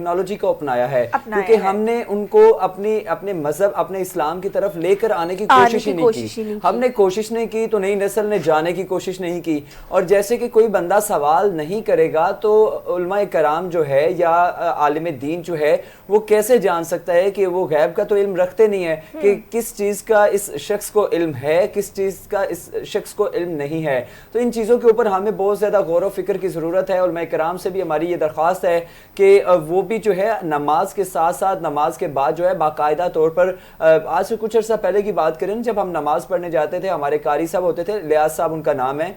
Technology کو اپنایا ہے، اپنایا کیونکہ ہے۔ ہم نے ان کو اپنے مذہب اپنے اسلام کی طرف لے کر آنے کی کوشش ہی نہیں کی، ہم نے کوشش نہیں کی تو نئی نسل نے جانے کی کوشش نہیں کی۔ اور جیسے کہ کوئی بندہ سوال نہیں کرے گا تو علماء کرام جو ہے یا عالم دین جو ہے وہ کیسے جان سکتا ہے کہ وہ غیب کا تو علم رکھتے نہیں ہے کہ کس چیز کا اس شخص کو علم ہے، کس چیز کا اس شخص کو علم نہیں ہے۔ تو ان چیزوں کے اوپر ہمیں بہت زیادہ غور و فکر کی ضرورت ہے۔ علماء کرام سے بھی ہماری یہ درخواست ہے کہ وہ بھی جو ہے نماز کے ساتھ ساتھ نماز کے بعد جو ہے باقاعدہ طور پر، آج سے کچھ عرصہ پہلے کی بات کریں جب ہم نماز پڑھنے جاتے تھے، ہمارے قاری صاحب ہوتے تھے، لیاز صاحب ان کا نام ہے،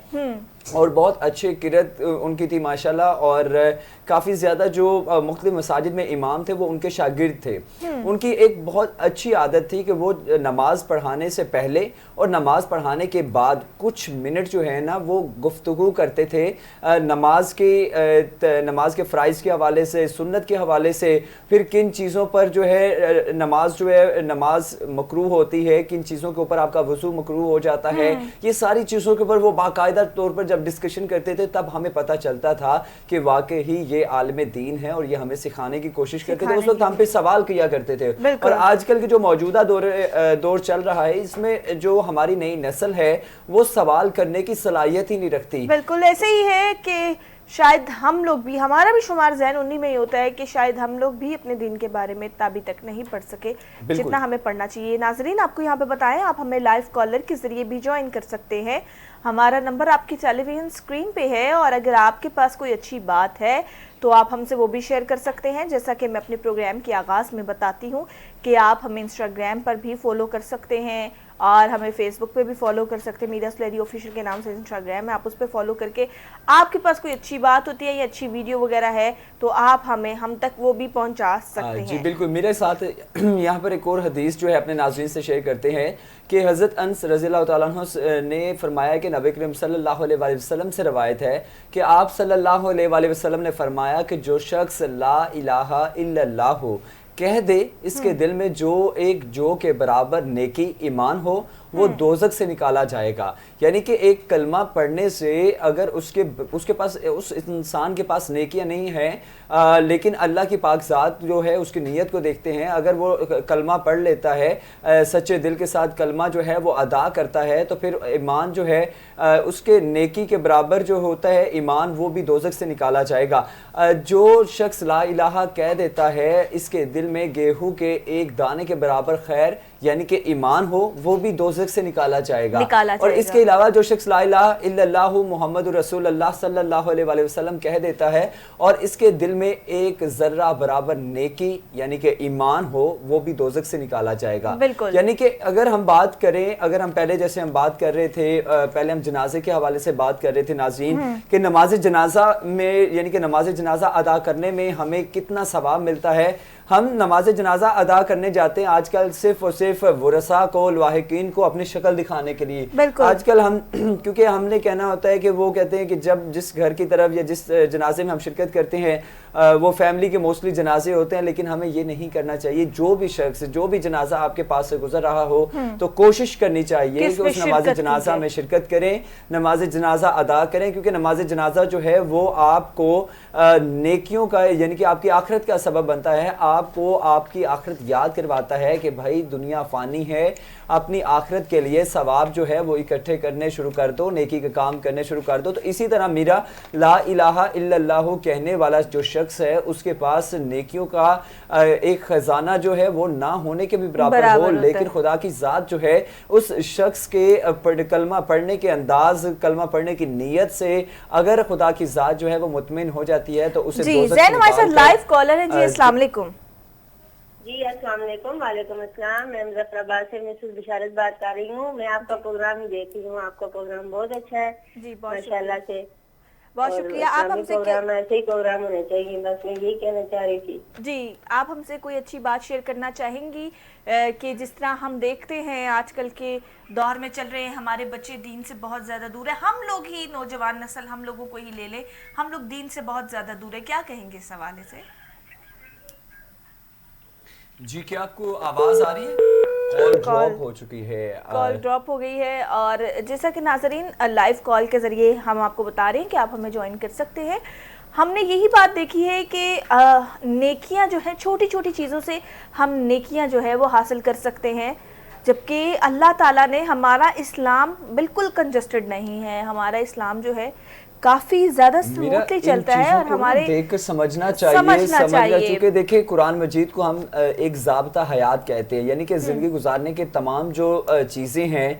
اور بہت اچھے قرات ان کی تھی ماشاءاللہ، اور کافی زیادہ جو مختلف مساجد میں امام تھے وہ ان کے شاگرد تھے۔ ان کی ایک بہت اچھی عادت تھی کہ وہ نماز پڑھانے سے پہلے اور نماز پڑھانے کے بعد کچھ منٹ جو ہے نا وہ گفتگو کرتے تھے نماز کے فرائض کے حوالے سے، سنت کے حوالے سے، پھر کن چیزوں پر جو ہے نماز مکروہ ہوتی ہے، کن چیزوں کے اوپر آپ کا وضو مکروہ ہو جاتا ہے، یہ ساری چیزوں کے اوپر وہ باقاعدہ طور پر جب ڈسکشن کرتے تھے تب ہمیں پتہ چلتا تھا کہ واقعی یہ عالم دین ہے اور یہ ہمیں سکھانے کی کوشش کرتے تھے۔ اس وقت ہم پہ سوال کیا کرتے تھے، اور آج کل کے جو موجودہ دور چل رہا ہے اس میں جو ہماری نئی نسل ہے وہ سوال کرنے کی صلاحیت ہی نہیں رکھتی۔ بالکل ایسے ہی ہے کہ شاید ہم لوگ بھی، ہمارا بھی شمار ذہن انہی میں ہی ہوتا ہے کہ شاید ہم لوگ بھی اپنے دین کے بارے میں ابھی تک نہیں پڑھ سکے جتنا ہمیں پڑھنا چاہیے۔ ناظرین آپ کو یہاں پہ بتائیں، آپ ہمیں لائیو کالر کے ذریعے بھی جوائن کر سکتے ہیں۔ ہمارا نمبر آپ کی ٹیلی ویژن اسکرین پہ ہے، اور اگر آپ کے پاس کوئی اچھی بات ہے تو آپ ہم سے وہ بھی شیئر کر سکتے ہیں، جیسا کہ میں اپنے پروگرام کے آغاز میں بتاتی ہوں کہ آپ ہمیں انسٹاگرام پر بھی فالو کر سکتے ہیں اور ہمیں فیس بک پہ بھی فالو کر سکتے ہیں، میڈیا سلیری آفیشیل کے نام سے انسٹاگرام ہے، آپ اس پہ فالو کر کے آپ کے پاس کوئی اچھی بات ہوتی ہے یا اچھی ویڈیو وغیرہ ہے تو آپ ہم تک وہ بھی پہنچا سکتے ہیں۔ جی بالکل، میرے ساتھ یہاں پر ایک اور حدیث جو ہے اپنے ناظرین سے شیئر کرتے ہیں کہ حضرت انس رضی اللہ تعالیٰ عنہ نے فرمایا کہ نبی کریم صلی اللہ علیہ وآلہ وسلم سے روایت ہے کہ آپ صلی اللہ علیہ وآلہ وسلم نے فرمایا کہ جو شخص لا الہ الا اللہ کہہ دے، اس کے دل میں جو ایک جو کے برابر نیکی ایمان ہو، وہ دوزخ سے نکالا جائے گا۔ یعنی کہ ایک کلمہ پڑھنے سے اگر اس کے پاس، اس انسان کے پاس نیکیاں نہیں ہیں، لیکن اللہ کی پاک ذات جو ہے اس کی نیت کو دیکھتے ہیں، اگر وہ کلمہ پڑھ لیتا ہے سچے دل کے ساتھ، کلمہ جو ہے وہ ادا کرتا ہے، تو پھر ایمان جو ہے اس کے نیکی کے برابر جو ہوتا ہے ایمان، وہ بھی دوزخ سے نکالا جائے گا۔ جو شخص لا الہ کہہ دیتا ہے، اس کے دل میں گیہوں کے ایک دانے کے برابر خیر یعنی کہ ایمان ہو، وہ بھی دوزخ سے نکالا جائے گا۔ اور اس کے علاوہ جو شخص لا الہ الا اللہ محمد رسول اللہ صلی اللہ علیہ وآلہ وسلم کہہ دیتا ہے اور اس کے دل میں ایک ذرہ برابر نیکی یعنی کہ ایمان ہو، وہ بھی دوزخ سے نکالا جائے گا۔ یعنی کہ اگر ہم بات کریں، اگر ہم پہلے جیسے ہم بات کر رہے تھے، پہلے ہم جنازے کے حوالے سے بات کر رہے تھے ناظرین کہ نماز جنازہ میں یعنی کہ نماز جنازہ ادا کرنے میں ہمیں کتنا ثواب ملتا ہے۔ ہم نماز جنازہ ادا کرنے جاتے ہیں آج کل صرف اور صرف ورثاء کو، لواحقین کو اپنی شکل دکھانے کے لیے۔ آج کل ہم کیونکہ ہم نے کہنا ہوتا ہے کہ وہ کہتے ہیں کہ جب جس گھر کی طرف یا جس جنازے میں ہم شرکت کرتے ہیں وہ فیملی کے موسٹلی جنازے ہوتے ہیں، لیکن ہمیں یہ نہیں کرنا چاہیے۔ جو بھی شخص، جو بھی جنازہ آپ کے پاس سے گزر رہا ہو تو کوشش کرنی چاہیے کہ اس نماز جنازہ میں شرکت کریں، نماز جنازہ ادا کریں، کیونکہ نماز جنازہ جو ہے وہ آپ کو نیکیوں کا یعنی کہ آپ کی آخرت کا سبب بنتا ہے، آپ کو آپ کی آخرت یاد کرواتا ہے کہ بھائی دنیا فانی ہے، اپنی آخرت کے لیے ثواب جو ہے وہ اکٹھے کرنے شروع کر دو، نیکی کے کام کرنے شروع کر دو۔ تو اسی طرح میرا لا الہ الا اللہ کہنے والا جو شخص ہے اس کے پاس نیکیوں کا ایک خزانہ جو ہے وہ نہ ہونے کے بھی برابر ہو، لیکن خدا کی ذات جو ہے اس شخص کے کلمہ پڑھنے کے انداز، کلمہ پڑھنے کی نیت سے اگر خدا کی ذات جو ہے وہ مطمئن ہو جاتی ہے تو اسے جی زین ہمارے ساتھ لائیو کالر ہے۔ جی السلام علیکم۔ جی السلام علیکم۔ وعلیکم السلام۔ میں مظفر آباد سے مسز بشارت بات کر رہی ہوں۔ میں آپ کا پروگرام دیکھ رہی ہوں، آپ کا پروگرام بہت اچھا ہے جی ماشاء اللہ سے۔ بہت شکریہ۔ آپ ہم سے پروگرام ایسے ہی پروگرام ہونے چاہیے، بس میں یہی کہنا چاہ رہی تھی۔ جی آپ ہم سے کوئی اچھی بات شیئر کرنا چاہیں گی کہ جس طرح ہم دیکھتے ہیں آج کل کے دور میں چل رہے ہیں، ہمارے بچے دین سے بہت زیادہ دور ہے، ہم لوگ ہی نوجوان نسل، ہم لوگوں کو ہی لے لیں، ہم لوگ دین سے بہت زیادہ دور ہے، کیا کہیں گے اس حوالے سے؟ جی کیا آپ کو آواز آ رہی ہے؟ کال ڈراپ ہو چکی ہے، کال ڈراپ ہو گئی ہے، اور جیسا کہ ناظرین لائیو کال کے ذریعے ہم آپ کو بتا رہے ہیں کہ آپ ہمیں جوائن کر سکتے ہیں۔ ہم نے یہی بات دیکھی ہے کہ نیکیاں جو ہیں چھوٹی چھوٹی چیزوں سے ہم نیکیاں جو ہے وہ حاصل کر سکتے ہیں، جبکہ اللہ تعالیٰ نے ہمارا اسلام بالکل کنجسٹڈ نہیں ہے، ہمارا اسلام جو ہے کافی زیادہ سموتھلی چلتا ہے، اور ہمارے دیکھ کر سمجھنا چاہیے چونکہ دیکھیں قرآن مجید کو ہم ایک ضابطہ حیات کہتے ہیں، یعنی کہ زندگی گزارنے کے تمام جو چیزیں ہیں،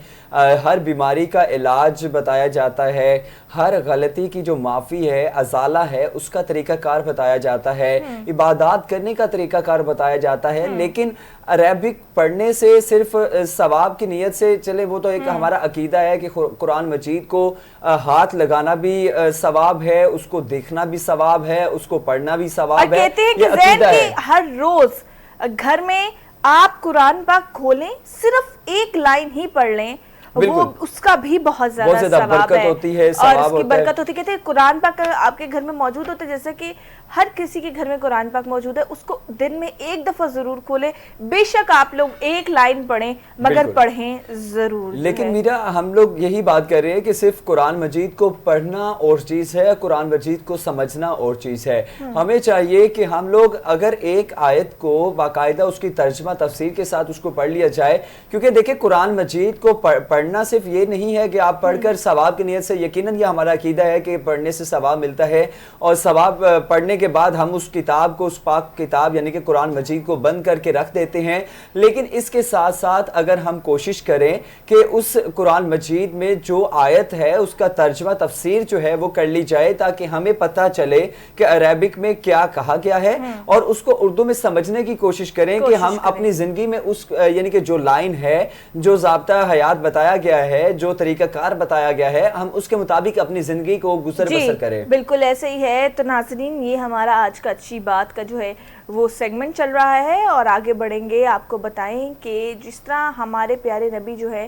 ہر بیماری کا علاج بتایا جاتا ہے، ہر غلطی کی جو معافی ہے، ازالہ ہے، اس کا طریقہ کار بتایا جاتا ہے، عبادات کرنے کا طریقہ کار بتایا جاتا ہے، لیکن عربک پڑھنے سے صرف ثواب کی نیت سے چلے وہ تو ایک ہمارا عقیدہ ہے کہ قرآن مجید کو ہاتھ لگانا بھی ثواب ہے، اس کو دیکھنا بھی ثواب ہے، اس کو پڑھنا بھی ثواب ہے، کہتے ہیں کہ ذہن کی ہر روز گھر میں آپ قرآن پاک کھولیں، صرف ایک لائن ہی پڑھ لیں، وہ اس کا بھی بہت زیادہ ثواب ہے، اور اس کی برکت ہوتی ہے۔ کہتے ہیں قرآن پاک آپ کے گھر میں موجود ہوتا ہے، جیسا کہ ہر کسی کے گھر میں قرآن پاک موجود ہے، اس کو دن میں ایک دفعہ ضرور کھولیں، بے شک آپ لوگ ایک لائن پڑھیں مگر پڑھیں ضرور۔ لیکن میرا ہم لوگ یہی بات کر رہے ہیں کہ صرف قرآن مجید کو پڑھنا اور چیز ہے، قرآن مجید کو سمجھنا اور چیز ہے۔ ہمیں چاہیے کہ ہم لوگ اگر ایک آیت کو باقاعدہ اس کی ترجمہ تفسیر کے ساتھ اس کو پڑھ لیا جائے، کیونکہ دیکھیں قرآن مجید کو پڑھنا صرف یہ نہیں ہے کہ آپ پڑھ کر ثواب کی نیت سے، یقیناً یہ ہمارا عقیدہ ہے کہ پڑھنے سے ثواب ملتا ہے، اور ثواب پڑھنے کے بعد ہم اس کتاب کو، اس پاک کتاب یعنی کہ قرآن مجید کو بند کر کے رکھ دیتے ہیں، لیکن اس کے ساتھ ساتھ اگر ہم کوشش کریں کہ اس قرآن مجید میں جو آیت ہے اس کا ترجمہ تفسیر جو ہے وہ کر لی جائے، تاکہ ہمیں پتہ چلے کہ عربک میں کیا کہا گیا ہے، اور اس کو اردو میں سمجھنے کی کوشش کریں کہ ہم اپنی زندگی میں اس یعنی کہ جو لائن ہے، جو ضابطہ حیات بتایا گیا ہے، جو طریقہ کار بتایا گیا ہے، ہم اس کے مطابق اپنی زندگی کو گزر بسر کریں۔ بالکل ایسے ہی ہے۔ تو ناظرین، یہ ہمارا آج کا اچھی بات کا جو ہے وہ سیگمنٹ چل رہا ہے، اور آگے بڑھیں گے، آپ کو بتائیں کہ جس طرح ہمارے پیارے نبی جو ہے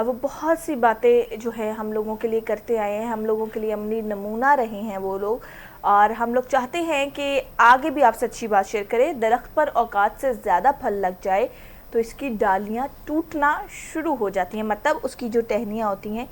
وہ بہت سی باتیں جو ہے ہم لوگوں کے لیے کرتے آئے ہیں، ہم لوگوں کے لیے عملی نمونہ رہے ہیں وہ لوگ، اور ہم لوگ چاہتے ہیں کہ آگے بھی آپ سے اچھی بات شیئر کریں۔ درخت پر اوقات سے زیادہ پھل لگ جائے تو اس کی ڈالیاں ٹوٹنا شروع ہو جاتی ہیں، مطلب اس کی جو ٹہنیاں ہوتی ہیں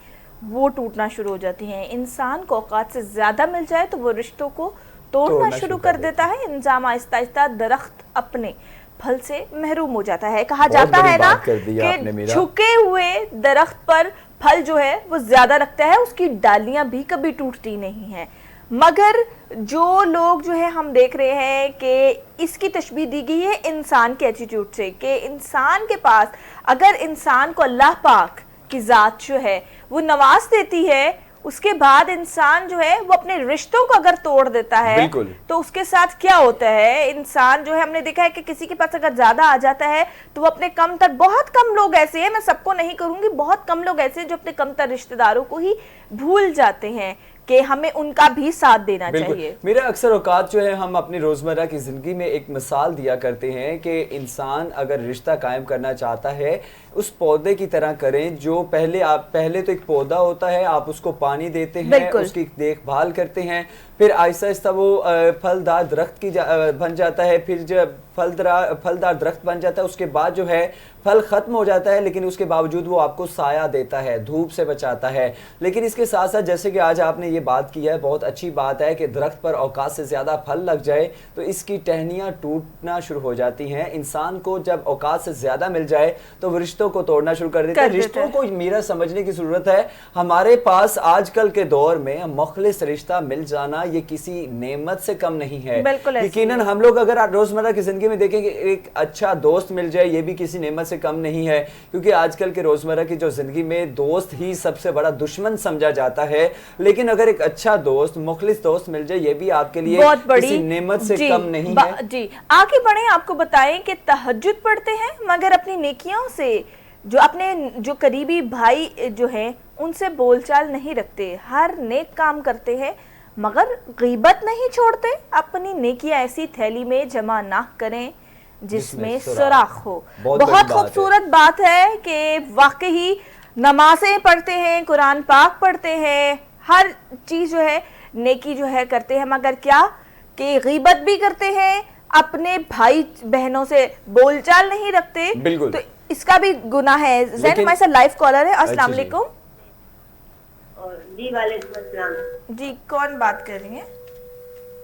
وہ ٹوٹنا شروع ہو جاتی ہیں۔ انسان کو اوقات سے زیادہ مل جائے تو وہ رشتوں کو توڑنا شروع کر دیتا ہے، انسان آہستہ آہستہ درخت اپنے پھل سے محروم ہو جاتا ہے۔ کہا جاتا ہے نا کہ جھکے ہوئے درخت پر پھل جو ہے وہ زیادہ رکھتا ہے، اس کی ڈالیاں بھی کبھی ٹوٹتی نہیں ہیں۔ مگر جو لوگ جو ہے ہم دیکھ رہے ہیں کہ اس کی تشبیہ دی گئی ہے انسان کے ایٹیٹیوڈ سے، کہ انسان کے پاس اگر انسان کو اللہ پاک کی ذات جو ہے وہ نواز دیتی ہے، اس کے بعد انسان جو ہے وہ اپنے رشتوں کو اگر توڑ دیتا ہے تو اس کے ساتھ کیا ہوتا ہے؟ انسان جو ہے ہم نے دیکھا ہے کہ کسی کے پاس اگر زیادہ آ جاتا ہے تو وہ اپنے کم تر، بہت کم لوگ ایسے ہیں، میں سب کو نہیں کروں گی، بہت کم لوگ ایسے ہیں جو اپنے کم تر رشتہ داروں کو ہی بھول جاتے ہیں کہ ہمیں ان کا بھی ساتھ دینا چاہیے۔ میرے اکثر اوقات جو ہے ہم اپنی روزمرہ کی زندگی میں ایک مثال دیا کرتے ہیں کہ انسان اگر رشتہ قائم کرنا چاہتا ہے اس پودے کی طرح کریں، جو پہلے تو ایک پودا ہوتا ہے، آپ اس کو پانی دیتے ہیں، اس کی دیکھ بھال کرتے ہیں، پھر آہستہ آہستہ وہ پھلدار درخت کی بن جاتا ہے، پھر جب پھلدار درخت بن جاتا ہے اس کے بعد جو ہے پھل ختم ہو جاتا ہے، لیکن اس کے باوجود وہ آپ کو سایہ دیتا ہے، دھوپ سے بچاتا ہے۔ لیکن اس کے ساتھ ساتھ جیسے کہ آج آپ نے یہ بات کی ہے، بہت اچھی بات ہے کہ درخت پر اوقات سے زیادہ پھل لگ جائے تو اس کی ٹہنیاں ٹوٹنا شروع ہو جاتی ہیں۔ انسان کو جب اوقات سے زیادہ مل جائے تو وہ رشتوں کو توڑنا شروع کر دیتا ہے۔ رشتوں کو میرا سمجھنے کی ضرورت ہے۔ ہمارے پاس آج کل کے دور میں مخلص رشتہ مل جانا یہ کسی نعمت سے کم نہیں ہے۔ یقیناً ہم لوگ اگر روزمرہ کی زندگی میں دیکھیں کہ ایک اچھا دوست مل جائے یہ بھی کسی نعمت سے کم نہیں ہے، کیونکہ آج کل کے روزمرہ کی جو زندگی میں دوست ہی سب سے بڑا دشمن سمجھا جاتا ہے، لیکن اگر ایک اچھا دوست، مخلص دوست مل جائے یہ بھی آپ کے لیے کسی نعمت سے کم نہیں ہے۔ جی آگے بڑھیں، آپ کو بتائیں کہ تہجد پڑھتے ہیں مگر اپنی نیکیوں سے جو اپنے جو قریبی بھائی جو ہیں ان سے بول چال نہیں رکھتے، ہر نیک کام کرتے ہیں مگر غیبت نہیں چھوڑتے، اپنی نیکیاں ایسی تھیلی میں جمع نہ کریں جس میں سوراخ ہو۔ بہت خوبصورت بات ہے کہ واقعی نمازیں پڑھتے ہیں، قرآن پاک پڑھتے ہیں، ہر چیز جو ہے نیکی جو ہے کرتے ہیں، مگر کیا کہ غیبت بھی کرتے ہیں، اپنے بھائی بہنوں سے بول چال نہیں رکھتے، تو اس کا بھی گناہ ہے۔ زین ہمارے ساتھ لائیو کالر ہے۔ السلام علیکم۔ جی وعلیکم السلام۔ جی کون بات کر رہی ہیں؟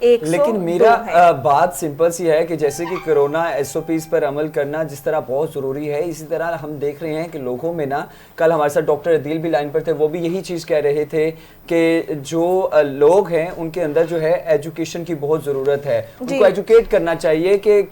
لیکن میرا بات سمپل سی ہے کہ جیسے کہ کرونا ایس او پیز پر عمل کرنا جس طرح بہت ضروری ہے، اسی طرح ہم دیکھ رہے ہیں کہ لوگوں میں نا، کل ہمارے ساتھ ڈاکٹر عدیل بھی لائن پر تھے، وہ بھی یہی چیز کہہ رہے تھے کہ جو لوگ ہیں ان کے اندر جو ہے ایجوکیشن کی بہت ضرورت ہے، ان کو ایجوکیٹ کرنا چاہیے کہ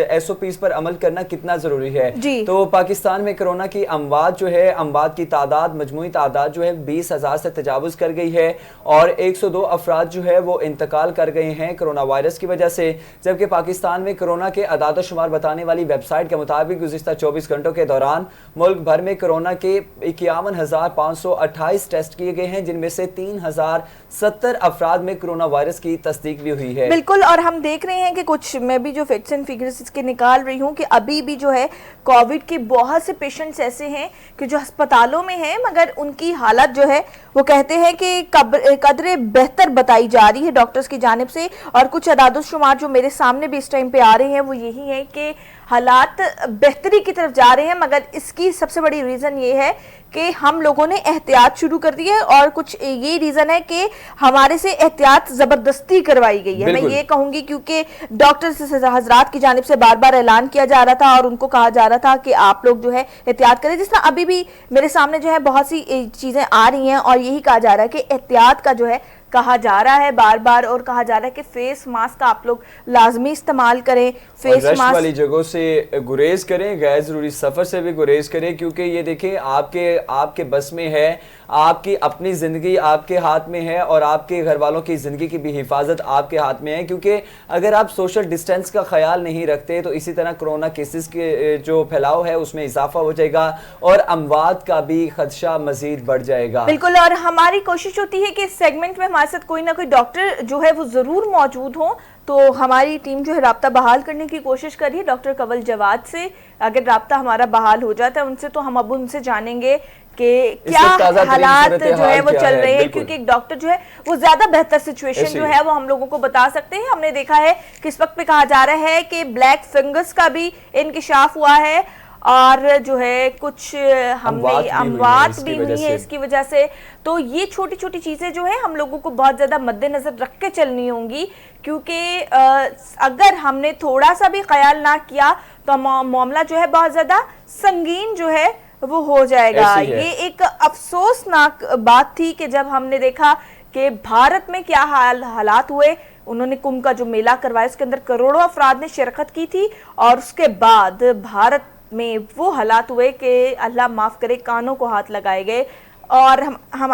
ایس او پیز پر عمل کرنا کتنا ضروری ہے۔ تو پاکستان میں کرونا کی اموات جو ہے، اموات کی تعداد، مجموعی تعداد جو ہے 20,000 سے تجاوز کر گئی ہے، اور 102 افراد جو ہے وہ انتقال کر گئے ہیں کرونا وائرس کی وجہ سے، جبکہ پاکستان میں کرونا کے اعداد و شمار بتانے والی ویب سائٹ کے مطابق گزشتہ 24 گھنٹوں کے دوران ملک بھر میں کرونا کے 51,528 ٹیسٹ کیے گئے ہیں، جن میں سے 3,070 افراد میں کرونا وائرس کی تصدیق بھی ہوئی ہے۔ بالکل، اور ہم دیکھ رہے ہیں کہ کچھ میں بھی جو فیکٹس اینڈ فگرز اس کے نکال رہی ہوں کہ ابھی بھی جو ہے کووڈ کے بہت سے پیشنٹس ایسے ہیں کہ جو ہسپتالوں میں ہیں، مگر ان کی حالت جو ہے وہ کہتے ہیں کہ قدر بہتر بتائی جا رہی ہے ڈاکٹرز کی جانب سے، اور کچھ اعداد و شمار جو میرے سامنے بھی اس ٹائم پہ آ رہے ہیں وہ یہی ہیں کہ حالات بہتری کی طرف جا رہے ہیں، مگر اس کی سب سے بڑی ریزن یہ ہے کہ ہم لوگوں نے احتیاط شروع کر دی ہے، اور کچھ یہ ریزن ہے کہ ہمارے سے احتیاط زبردستی کروائی گئی ہے۔ میں یہ کہوں گی کیونکہ ڈاکٹرز حضرات کی جانب سے بار بار اعلان کیا جا رہا تھا اور ان کو کہا جا رہا تھا کہ آپ لوگ جو ہے احتیاط کریں، جس طرح ابھی بھی میرے سامنے جو ہے بہت سی چیزیں آ رہی ہیں اور یہی کہا جا رہا ہے کہ احتیاط کا جو ہے کہا جا رہا ہے بار بار، اور کہا جا رہا ہے کہ فیس ماسک کا آپ لوگ لازمی استعمال کریں، فیس رش ماسک والی جگہوں سے گریز کریں، غیر ضروری سفر سے بھی گریز کریں، کیونکہ یہ دیکھیں آپ کے بس میں ہے، آپ کی اپنی زندگی آپ کے ہاتھ میں ہے، اور آپ کے گھر والوں کی زندگی کی بھی حفاظت آپ کے ہاتھ میں ہے، کیونکہ اگر آپ سوشل ڈسٹینس کا خیال نہیں رکھتے تو اسی طرح کرونا کیسز کے جو پھیلاؤ ہے اس میں اضافہ ہو جائے گا، اور اموات کا بھی خدشہ مزید بڑھ جائے گا۔ بالکل، اور ہماری کوشش ہوتی ہے کہ اس سیگمنٹ میں ہمارے ساتھ کوئی نہ کوئی ڈاکٹر جو ہے وہ ضرور موجود ہوں، تو ہماری ٹیم جو ہے رابطہ بحال کرنے کی کوشش کریے ڈاکٹر کنول جواد سے۔ اگر رابطہ ہمارا بحال ہو جاتا ہے ان سے تو ہم اب ان سے جانیں گے کہ کیا حالات جو ہے وہ چل رہے ہیں، کیونکہ ایک ڈاکٹر جو ہے وہ زیادہ بہتر سچویشن جو ہے وہ ہم لوگوں کو بتا سکتے ہیں۔ ہم نے دیکھا ہے کہ اس وقت پہ کہا جا رہا ہے کہ بلیک فنگس کا بھی انکشاف ہوا ہے، اور جو ہے کچھ ہمیں اموات بھی ہوئی ہے اس کی وجہ سے، تو یہ چھوٹی چھوٹی چیزیں جو ہیں ہم لوگوں کو بہت زیادہ مد نظر رکھ کے چلنی ہوں گی، کیونکہ اگر ہم نے تھوڑا سا بھی خیال نہ کیا تو معاملہ جو ہے بہت زیادہ سنگین جو ہے وہ ہو جائے گا۔ یہ ایک افسوسناک بات تھی کہ جب ہم نے دیکھا کہ بھارت میں کیا حالات ہوئے، انہوں نے کمبھ کا جو میلہ کروایا اس کے اندر کروڑوں افراد نے شرکت کی تھی، اور اس کے بعد بھارت میں وہ حالات ہوئے کہ اللہ معاف کرے کانوں کو ہاتھ لگائے گئے، اور ہم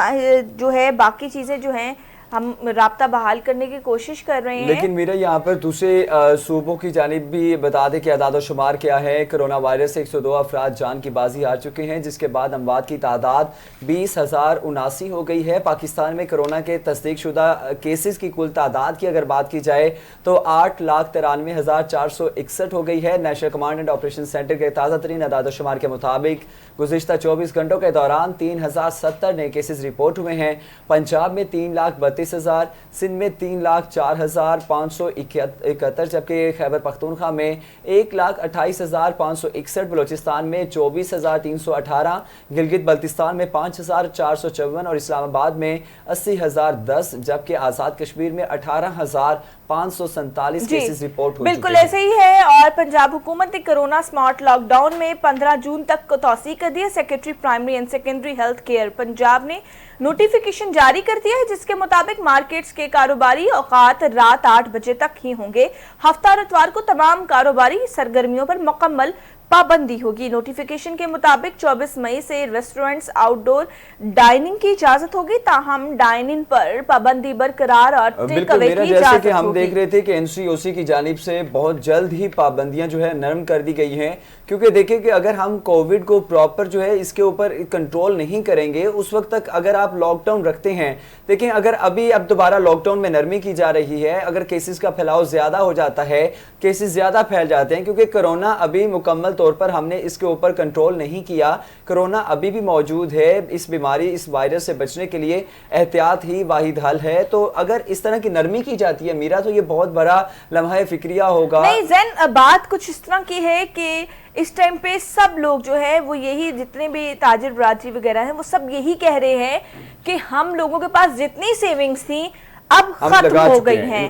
جو ہے باقی چیزیں جو ہیں ہم رابطہ بحال کرنے کی کوشش کر رہے ہیں۔ لیکن میرا یہاں پر دوسرے صوبوں کی جانب بھی بتا دیں کہ اعداد و شمار کیا ہے۔ کرونا وائرس سے 102 افراد جان کی بازی ہار چکے ہیں، جس کے بعد اموات کی تعداد 20,079 ہو گئی ہے۔ پاکستان میں کرونا کے تصدیق شدہ کیسز کی کل تعداد کی اگر بات کی جائے تو 8,93,461 ہو گئی ہے۔ National command and operation centre کے تازہ ترین اعداد و شمار کے مطابق گزشتہ 24 گھنٹوں کے دوران 3,070 نئے کیسز رپورٹ ہوئے ہیں۔ پنجاب میں 3,32,000، سندھ میں 3,04,571، جبکہ خیبر پختونخوا میں 1,28,561، بلوچستان میں 24,318، گلگت بلتستان میں 5,454 اور اسلام آباد میں 80,010، جبکہ آزاد کشمیر میں 18,547 کیسز رپورٹ ہو چکے ہیں۔ بالکل ایسے ہی ہے، اور پنجاب حکومت نے کرونا سمارٹ لاک ڈاؤن میں 15 جون تک کو توسیع کر دی ہے۔ Secretary primary and secondary health care Punjab نے نوٹیفیکیشن جاری کر دیا ہے، جس کے مطابق مارکیٹس کے کاروباری اوقات رات 8 بجے تک ہی ہوں گے۔ ہفتہ اور اتوار کو تمام کاروباری سرگرمیوں پر مکمل پابندی ہوگی۔ نوٹیفیکیشن کے مطابق 24 مئی سے ریسٹورنٹس آؤٹ ڈور ڈائننگ کی اجازت ہوگی، تاہم ڈائننگ پر پابندی برقرار اور ٹیک اوے کی اجازت ہوگی۔ ہم دیکھ رہے تھے کہ NCOC کی جانب سے بہت جلد ہی پابندیاں جو ہے نرم کر دی گئی ہیں، کیونکہ دیکھیں کہ اگر ہم کووڈ کو پراپر جو ہے اس کے اوپر کنٹرول نہیں کریں گے اس وقت تک اگر آپ لاک ڈاؤن رکھتے ہیں، دیکھیں اگر اب دوبارہ لاک ڈاؤن میں نرمی کی جا رہی ہے، اگر کیسز کا پھیلاؤ زیادہ ہو جاتا ہے، کیسز زیادہ پھیل جاتے ہیں، کیونکہ کرونا ابھی مکمل طور پر ہم نے اس کے اوپر کنٹرول نہیں کیا، کرونا ابھی بھی موجود ہے، اس بیماری اس وائرس سے بچنے کے لیے احتیاط ہی واحد حل ہے۔ تو اگر اس طرح کی نرمی کی جاتی ہے میرا تو یہ بہت بڑا لمحہ فکریہ ہوگا۔ نہیں زین، بات کچھ اس طرح کی ہے کہ اس ٹائم پہ سب لوگ جو ہے وہ یہی، جتنے بھی تاجر برادری وغیرہ ہیں وہ سب یہی کہہ رہے ہیں کہ ہم لوگوں کے پاس جتنی سیونگز تھیں اب ختم ہو گئی ہیں،